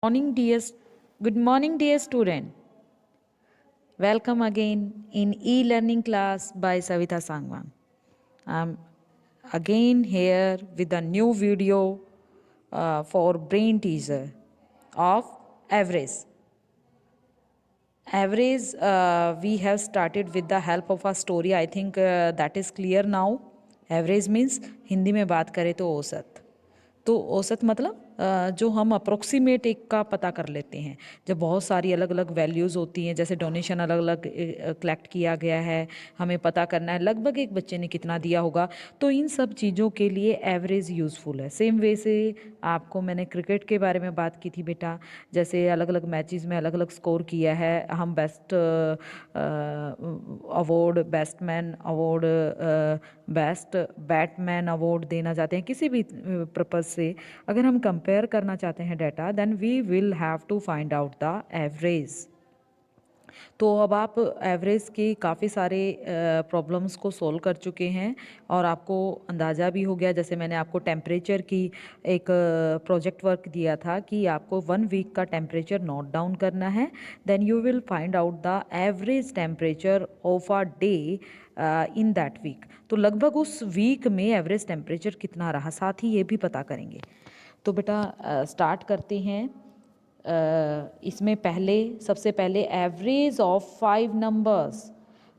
Morning, dear, good morning, dear student. Welcome again in e-learning class by Savita Sangwan. I'm again here with a new video for brain teaser of average. Average, we have started with the help of a story. I think that is clear now. Average means Hindi में बात करें तो औसत. तो औसत मतलब जो हम अप्रोक्सीमेट एक का पता कर लेते हैं जब बहुत सारी अलग अलग वैल्यूज़ होती हैं, जैसे डोनेशन अलग अलग कलेक्ट किया गया है, हमें पता करना है लगभग एक बच्चे ने कितना दिया होगा, तो इन सब चीज़ों के लिए एवरेज यूज़फुल है। सेम वे से आपको मैंने क्रिकेट के बारे में बात की थी बेटा, जैसे अलग अलग मैचेस में अलग अलग स्कोर किया है, हम best award, batsman award, best Batman award देना चाहते हैं किसी भी पर्पज़ से। अगर हम कंपेयर करना चाहते हैं data, then we will have to find out the average. तो अब आप एवरेज के काफ़ी सारे प्रॉब्लम्स को सोल्व कर चुके हैं और आपको अंदाज़ा भी हो गया। जैसे मैंने आपको टेम्परेचर की एक प्रोजेक्ट वर्क दिया था कि आपको 1 वीक का टेम्परेचर नोट डाउन करना है, then you will find out the average temperature of a day in that week. तो लगभग उस वीक में एवरेज टेम्परेचर कितना रहा, साथ ही ये भी पता करेंगे। तो बेटा स्टार्ट करते हैं। इसमें सबसे पहले एवरेज ऑफ 5 नंबर्स।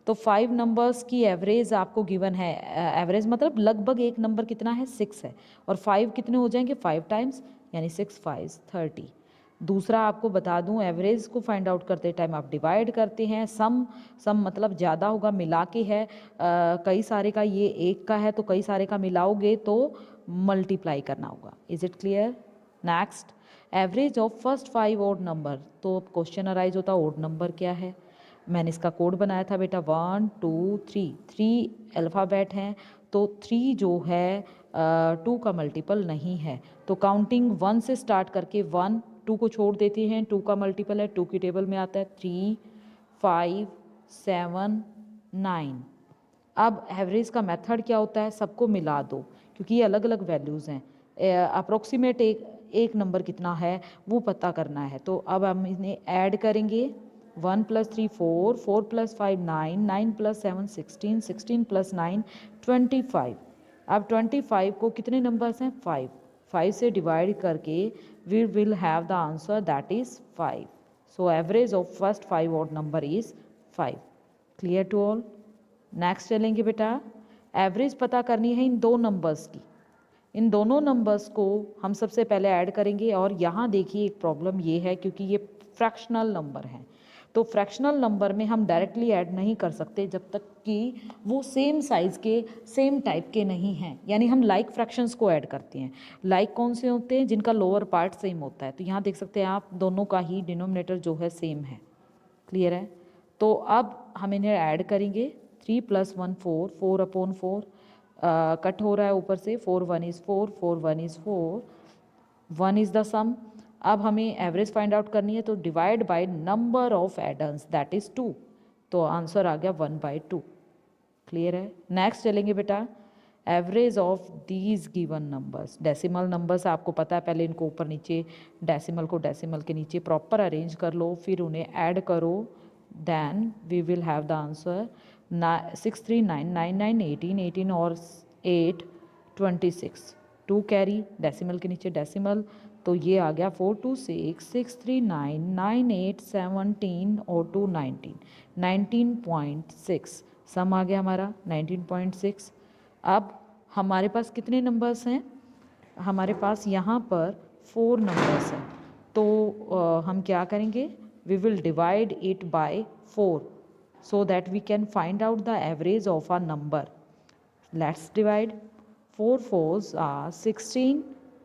तो 5 नंबर्स की एवरेज आपको गिवन है। एवरेज मतलब लगभग एक नंबर कितना है, 6 है, और 5 कितने हो जाएंगे, 5 टाइम्स, यानी 6 5 30। दूसरा आपको बता दूं, एवरेज को फाइंड आउट करते टाइम आप डिवाइड करते हैं। सम मतलब ज़्यादा होगा, मिला के है, कई सारे का, ये एक का है तो कई सारे का मिलाओगे तो मल्टीप्लाई करना होगा। Is it clear? Next, average of first 5 odd number. तो अब क्वेश्चन अराइज होता ओड नंबर क्या है। मैंने इसका कोड बनाया था बेटा 1 2 3। 3 अल्फ़ाबेट हैं, तो 3 जो है 2 का मल्टीपल नहीं है। तो काउंटिंग 1 से स्टार्ट करके 1 2 को छोड़ देते हैं, 2 का मल्टीपल है, 2 की टेबल में आता है 3 5 7 9। अब एवरेज का मेथड क्या होता है, सबको मिला दो क्योंकि ये अलग अलग वैल्यूज़ हैं। अप्रोक्सीमेट एक नंबर कितना है वो पता करना है। तो अब हम इन्हें ऐड करेंगे। 1 + 3 4, 4 + 5 9, 9 + 7 16, 16 + 9 25। अब 25 को कितने नंबर्स हैं, 5, 5 से डिवाइड करके we will have the answer that is 5। So average of first 5 odd number is 5। Clear to all? Next चलेंगे बेटा, एवरेज पता करनी है इन दो नंबर्स की। इन दोनों नंबर्स को हम सबसे पहले ऐड करेंगे, और यहाँ देखिए एक प्रॉब्लम ये है क्योंकि ये फ्रैक्शनल नंबर हैं, तो फ्रैक्शनल नंबर में हम डायरेक्टली ऐड नहीं कर सकते जब तक कि वो सेम साइज़ के, सेम टाइप के नहीं हैं। यानी हम लाइक फ्रैक्शंस को ऐड करते हैं। लाइक कौन से होते हैं, जिनका लोअर पार्ट सेम होता है। तो यहाँ देख सकते हैं आप, दोनों का ही डिनोमिनेटर जो है सेम है। क्लियर है? तो अब हम इन्हें ऐड करेंगे। 3 + 1 4, 4/4 कट हो रहा है ऊपर से, 4 1 इज़ 4, 4 1 इज़ 4, 1 इज़ द सम। अब हमें एवरेज फाइंड आउट करनी है, तो divide by number of Eden's that is 2। तो आंसर आ गया 1/2। क्लियर है? नेक्स्ट चलेंगे बेटा, average of these given numbers. Decimal numbers आपको पता है, पहले इनको ऊपर नीचे, डेसिमल को डेसिमल के नीचे प्रॉपर अरेंज कर लो, फिर उन्हें ऐड करो, then we will have the answer 6 3 9 9 9 18 18 और 8 26। 2 कैरी, डेसिमल के नीचे डेसिमल, तो ये आ गया 4 2 6 6 3 9 9 8 17 और 2 19 19.6। सम आ गया हमारा 19.6। अब हमारे पास कितने नंबर्स हैं, हमारे पास यहाँ पर 4 नंबर्स हैं। तो हम क्या करेंगे, we will divide it by 4 so that we can find out the average of a number. Let's divide. 4 4s are 16,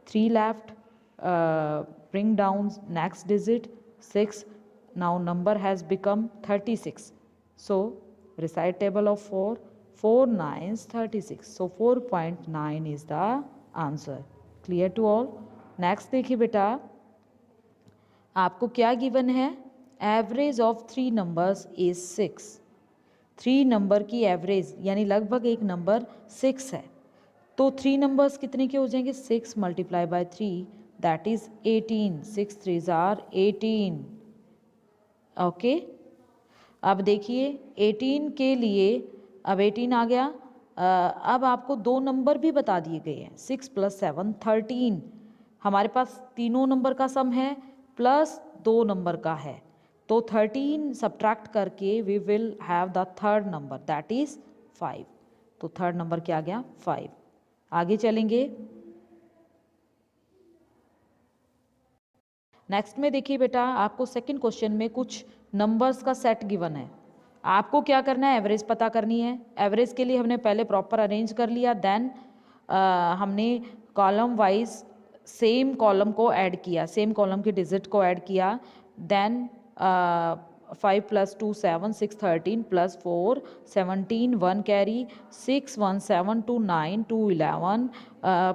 3 left, bring down next digit 6. Now number has become 36. So recite table of 4, 4 9s 36, so 4.9 is the answer. Clear to all? Next देखिए बेटा, आपको क्या given है, average of 3 numbers is 6। 3 number की average यानी लगभग एक number 6 है, तो 3 नंबर्स कितने के हो जाएंगे, 6 × 3 that is 18, 6 3s are 18। Okay, अब देखिए 18 के लिए, अब 18 आ गया। अब आपको दो नंबर भी बता दिए गए हैं, 6 + 7 13। हमारे पास तीनों नंबर का सम है प्लस दो नंबर का है, तो 13 सब्ट्रैक्ट करके we will have the third number that is 5। तो थर्ड नंबर क्या आ गया? 5। आगे चलेंगे। नेक्स्ट में देखिए बेटा, आपको सेकंड क्वेश्चन में कुछ नंबर्स का सेट गिवन है। आपको क्या करना है? एवरेज पता करनी है। एवरेज के लिए हमने पहले प्रॉपर अरेंज कर लिया, देन हमने कॉलम वाइज सेम कॉलम को ऐड किया, सेम कॉलम की डिजिट को ऐड किया। देन 5 + 2 7, 6 13 + 4 17 1 कैरी, 6 1 7 2 9 2 11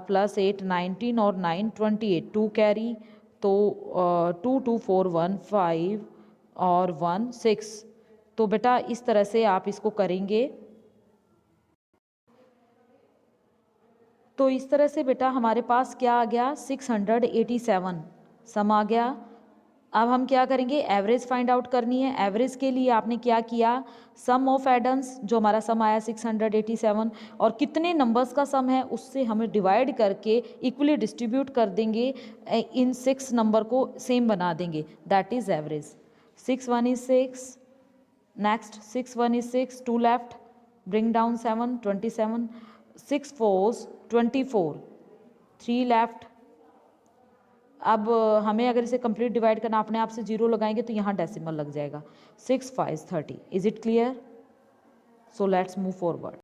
+ 8 19 और 9 28 2 कैरी, तो 2 2 4 1 5 और 1 6। तो बेटा इस तरह से आप इसको करेंगे। तो इस तरह से बेटा हमारे पास क्या आ गया? 687 सम आ गया। अब हम क्या करेंगे? एवरेज फाइंड आउट करनी है। एवरेज के लिए आपने क्या किया? सम ऑफ एडन्स, जो हमारा सम आया 687, और कितने नंबर्स का सम है उससे हमें डिवाइड करके इक्वली डिस्ट्रीब्यूट कर देंगे, इन 6 नंबर को सेम बना देंगे, that is average. 6 1 is 6, next 6 1 is 6, 2 left, bring down 7 27, 6 4s 24, 3 left। अब हमें अगर इसे कंप्लीट डिवाइड करना, अपने आप से जीरो लगाएंगे तो यहाँ डेसिमल लग जाएगा। 6 5 30। Is it clear? So let's move forward.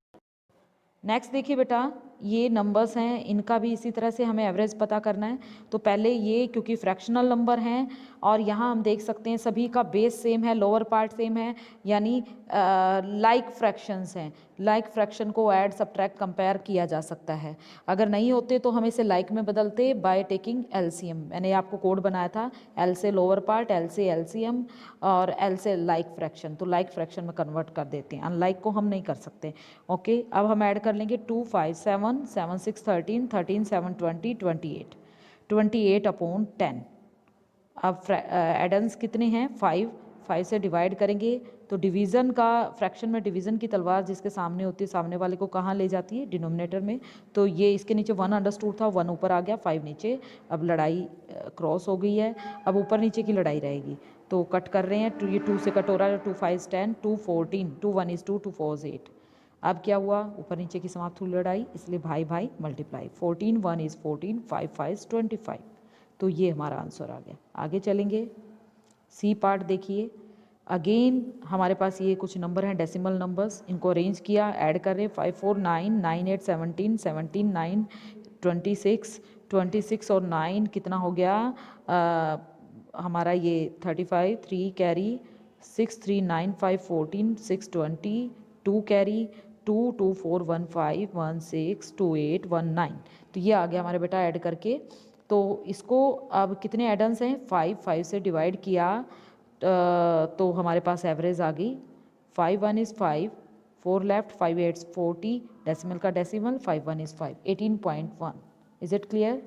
Next देखिए बेटा, ये नंबर्स हैं, इनका भी इसी तरह से हमें एवरेज पता करना है। तो पहले ये, क्योंकि फ्रैक्शनल नंबर हैं और यहाँ हम देख सकते हैं सभी का बेस सेम है, लोअर पार्ट सेम है, यानी लाइक फ्रैक्शंस हैं। लाइक फ्रैक्शन को ऐड सब्ट्रैक्ट कंपेयर किया जा सकता है। अगर नहीं होते तो हम इसे लाइक में बदलते बाय टेकिंग एलसीएम। मैंने आपको कोड बनाया था, एल से लोअर पार्ट, एल से एलसीएम और एल से लाइक फ्रैक्शन, तो लाइक फ्रैक्शन में कन्वर्ट कर देते हैं, अनलाइक को हम नहीं कर सकते। ओके, अब हम ऐड कर लेंगे 2 5 7 7 6 13 13 7 20 28 28 अपॉन 10। अब एडन्स कितने हैं? 5 5 से डिवाइड करेंगे तो डिवीज़न का, फ्रैक्शन में डिवीज़न की तलवार जिसके सामने होती है, सामने वाले को कहाँ ले जाती है? डिनोमिनेटर में। तो ये इसके नीचे 1 अंडरस्टूड था, 1 ऊपर आ गया, 5 नीचे। अब लड़ाई क्रॉस हो गई है, अब ऊपर नीचे की लड़ाई रहेगी। तो कट कर रहे हैं, ये 2 से कट हो रहा है, 2 5 10 2 14 2 1 is 2 2 4 is 8। अब क्या हुआ? ऊपर नीचे की समाप्त हुई लड़ाई, इसलिए भाई भाई मल्टीप्लाई, 14 1 is 14 5 5 is 25। तो ये हमारा आंसर आ गया। आगे चलेंगे, सी पार्ट देखिए। अगेन हमारे पास ये कुछ नंबर हैं, डेसिमल नंबर्स, इनको अरेंज किया, ऐड कर रहे हैं। 5 4 9 9 8 17 17 9 26 26 और 9 कितना हो गया? हमारा ये 35 3 कैरी, 6 3 9 5 14 6 20 2 कैरी, 2 2 4 1 5 1 6 2 8 1 9। तो ये आ गया हमारे बेटा ऐड करके। तो इसको अब कितने एडन्स हैं? 5 5 से डिवाइड किया तो हमारे पास एवरेज आ गई। 5 1 is 5, 4 लेफ्ट, 5 8 40, डेसिमल का decimal, 5 1 is 5, 18.1। Is it clear?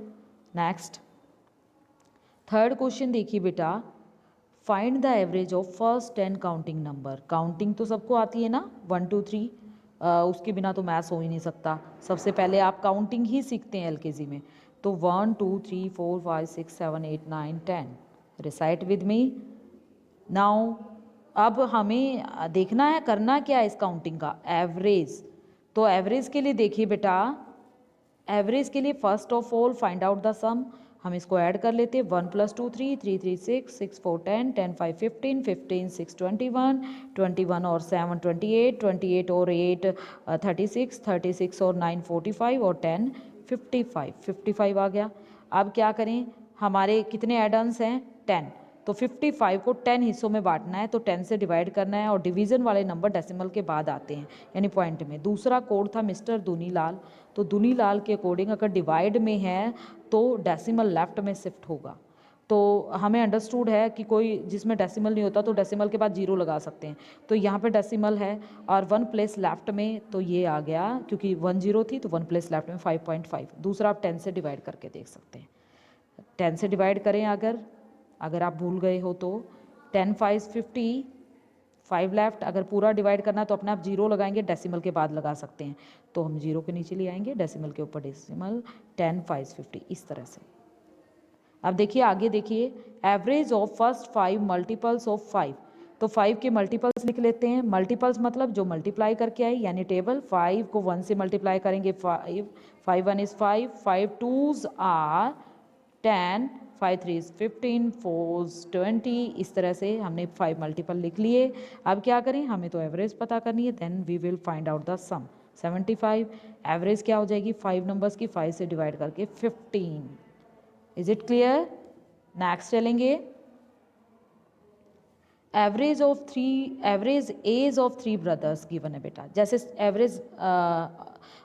Next third question देखिए बेटा, find the average of first 10 counting number. Counting तो सबको आती है ना, 1 2 3, उसके बिना तो मैथ्स हो ही नहीं सकता। सबसे पहले आप काउंटिंग ही सीखते हैं एलकेजी में। तो 1 2 3 4 5 6 7 8 9 10। Recite with me now. अब हमें देखना है, करना क्या है इस काउंटिंग का? एवरेज। तो एवरेज के लिए देखिए बेटा, एवरेज के लिए first of all find out the sum. हम इसको ऐड कर लेते हैं। 1 + 2 3 3 3 6 6 4 10 10 5 15 15 6 21 21 और 7 28 28 और 8 36 36 और 9 45 और 10 55 55 आ गया। अब क्या करें? हमारे कितने एडन्स हैं? 10। तो 55 को 10 हिस्सों में बांटना है, तो 10 से डिवाइड करना है, और डिवीज़न वाले नंबर डेसिमल के बाद आते हैं, यानी पॉइंट में। दूसरा कोड था मिस्टर दुनीलाल। तो दुनीलाल के अकॉर्डिंग अगर डिवाइड में है तो डेसिमल लेफ्ट में शिफ्ट होगा। तो हमें अंडरस्टूड है कि कोई जिसमें डेसिमल नहीं होता तो डेसिमल के बाद जीरो लगा सकते हैं। तो यहाँ पे डेसिमल है और 1 प्लेस लेफ्ट में, तो ये आ गया, क्योंकि 1 0 थी तो 1 प्लेस लेफ्ट में 5.5। दूसरा आप 10 से डिवाइड करके देख सकते हैं। 10 से डिवाइड करें अगर आप भूल गए हो तो 10 5 50, 5 लेफ्ट। अगर पूरा डिवाइड करना तो अपने आप जीरो लगाएंगे, डेसिमल के बाद लगा सकते हैं, तो हम जीरो के नीचे ले आएंगे, डेसिमल के ऊपर डेसिमल, 10 5 50 इस तरह से। अब देखिए आगे देखिए, average of first 5 multiples of 5, तो 5 के मल्टीपल्स लिख लेते हैं। मल्टीपल्स मतलब जो मल्टीप्लाई करके आई, यानी टेबल 5 को 1 से मल्टीप्लाई करेंगे, 5 5 1 is 5, 5 2s are 10, 5 3 is 15, 4s 20, इस तरह से हमने 5 मल्टीपल लिख लिए। अब क्या करें, हमें तो एवरेज पता करनी है, then we will find out the sum. 75 average क्या हो जाएगी 5 नंबर्स की, 5 से डिवाइड करके 15। Is it clear? नेक्स्ट चलेंगे, average age of 3 brothers given है बेटा। जैसे एवरेज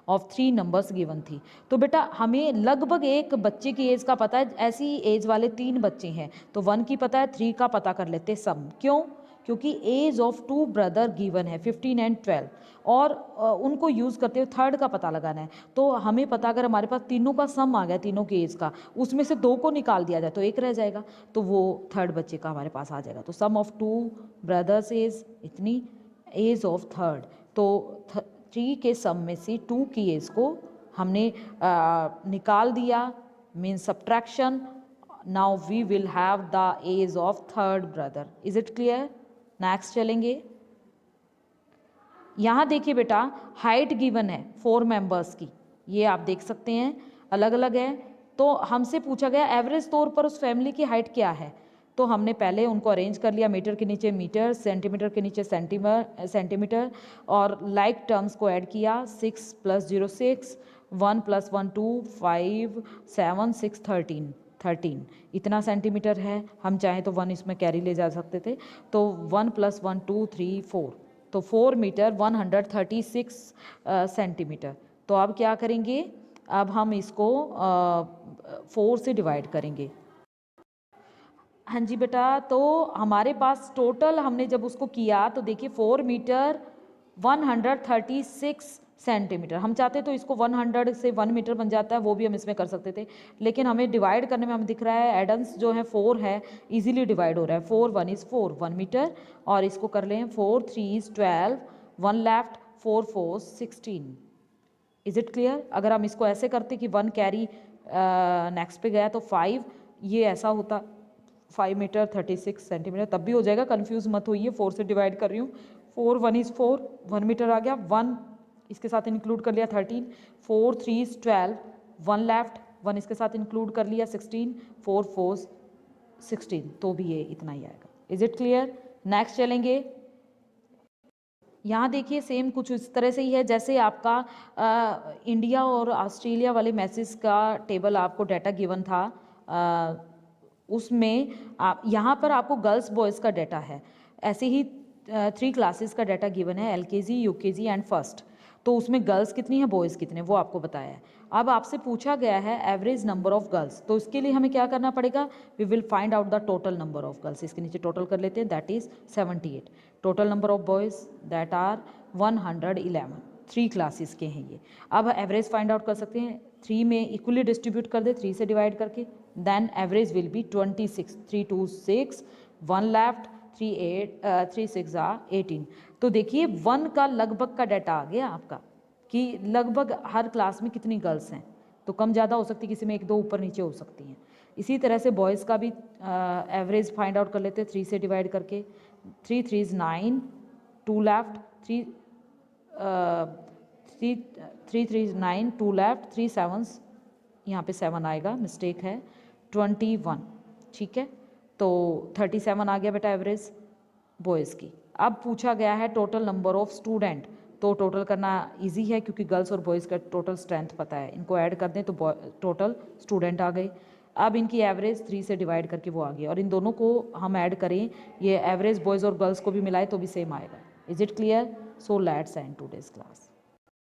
ऑफ 3 नंबर्स गिवन थी, तो बेटा हमें लगभग एक बच्चे की एज का पता है, ऐसी एज वाले 3 बच्चे हैं, तो 1 की पता है, 3 का पता कर लेते सम। क्यों? क्योंकि एज ऑफ 2 ब्रदर गिवन है 15 एंड 12, और उनको यूज़ करते हुए थर्ड का पता लगाना है। तो हमें पता, अगर हमारे पास तीनों का सम आ गया, तीनों की एज का, उसमें से 2 को निकाल दिया जाए तो 1 रह जाएगा, तो वो थर्ड बच्चे का हमारे पास आ जाएगा। तो सम ऑफ 2 ब्रदर्स एज इतनी, एज ऑफ थर्ड, तो 3 के सम में से 2 की एज को हमने निकाल दिया, means subtraction. Now we will have the age of third brother. Is it clear? Next चलेंगे, यहाँ देखिए बेटा हाइट गिवन है 4 मेंबर्स की, ये आप देख सकते हैं अलग अलग है। तो हमसे पूछा गया एवरेज तौर पर उस फैमिली की हाइट क्या है, तो हमने पहले उनको अरेंज कर लिया, मीटर के नीचे मीटर, सेंटीमीटर के नीचे सेंटीमीटर, और लाइक टर्म्स को ऐड किया, 6 + 0 6, 1 + 1 2, 5 7 6 13 इतना सेंटीमीटर है। हम चाहें तो 1 इसमें कैरी ले जा सकते थे, तो 1 + 1 2 3 4, तो 4 मीटर 136 सेंटीमीटर। तो अब क्या करेंगे, अब हम इसको 4 से डिवाइड करेंगे। हाँ जी बेटा, तो हमारे पास टोटल हमने जब उसको किया तो देखिए 4 मीटर 136 सेंटीमीटर। हम चाहते तो इसको 100 से 1 मीटर बन जाता है, वो भी हम इसमें कर सकते थे, लेकिन हमें डिवाइड करने में हमें दिख रहा है एडम्स जो है 4 है, इजीली डिवाइड हो रहा है। 4 1 इज़ 4 1 मीटर, और इसको कर लें 4 3 is 12, 1 left, 4 4 16। Is it clear? अगर हम इसको ऐसे करते कि 1 कैरी नेक्स्ट पे गया तो 5, ये ऐसा होता 5 मीटर 36 सेंटीमीटर, तब भी हो जाएगा, कंफ्यूज मत होइए, 4 से डिवाइड कर रही हूँ। 4 1 इज़ 4 1 मीटर आ गया, 1 इसके साथ इंक्लूड कर लिया 13, 4 3 इज़ 12, 1 लेफ्ट, 1 इसके साथ इंक्लूड कर लिया 16, 4 4 16, तो भी ये इतना ही आएगा। Is it clear? नेक्स्ट चलेंगे, यहाँ देखिए सेम कुछ इस तरह से ही है जैसे आपका इंडिया और ऑस्ट्रेलिया वाले मैसेज का टेबल आपको डाटा गिवन था, उसमें आप यहाँ पर आपको गर्ल्स बॉयज़ का डाटा है। ऐसे ही 3 क्लासेस का डाटा गिवन है, LKG UKG एंड फर्स्ट, तो उसमें गर्ल्स कितनी है बॉयज़ कितने, वो आपको बताया है। अब आपसे पूछा गया है एवरेज नंबर ऑफ गर्ल्स, तो इसके लिए हमें क्या करना पड़ेगा, we will find out the total number of girls. इसके नीचे टोटल कर लेते हैं, that is 78। Total number of boys that are 111। 3 classes के हैं ये। अब एवरेज फाइंड आउट कर सकते हैं, 3 में इक्वली डिस्ट्रीब्यूट कर दे, 3 से डिवाइड करके, then average will be 26। 3 2 6, 1 left, 3 6 18। तो देखिए 1 का लगभग का डाटा आ गया आपका कि लगभग हर क्लास में कितनी गर्ल्स हैं, तो कम ज़्यादा हो सकती है, किसी में 1 2 ऊपर नीचे हो सकती हैं। इसी तरह से बॉयज़ का भी एवरेज फाइंड आउट कर लेते हैं 3 से डिवाइड करके, 3 3 इज़ 9, 2 लेफ्ट, 3 3 इज़ 9, 2 लेफ्ट, 3 7, यहाँ पे 7 आएगा, मिस्टेक है, 21। ठीक है, तो 37 आ गया बेटा एवरेज बॉयज़ की। अब पूछा गया है टोटल नंबर ऑफ स्टूडेंट, तो टोटल करना इजी है क्योंकि गर्ल्स और बॉयज़ का टोटल स्ट्रेंथ पता है, इनको ऐड कर दें तो टोटल स्टूडेंट आ गए। अब इनकी एवरेज 3 से डिवाइड करके वो आ गई, और इन दोनों को हम ऐड करें, ये एवरेज बॉयज़ और गर्ल्स को भी मिलाए तो भी सेम आएगा। Is it clear? So let's end today's class.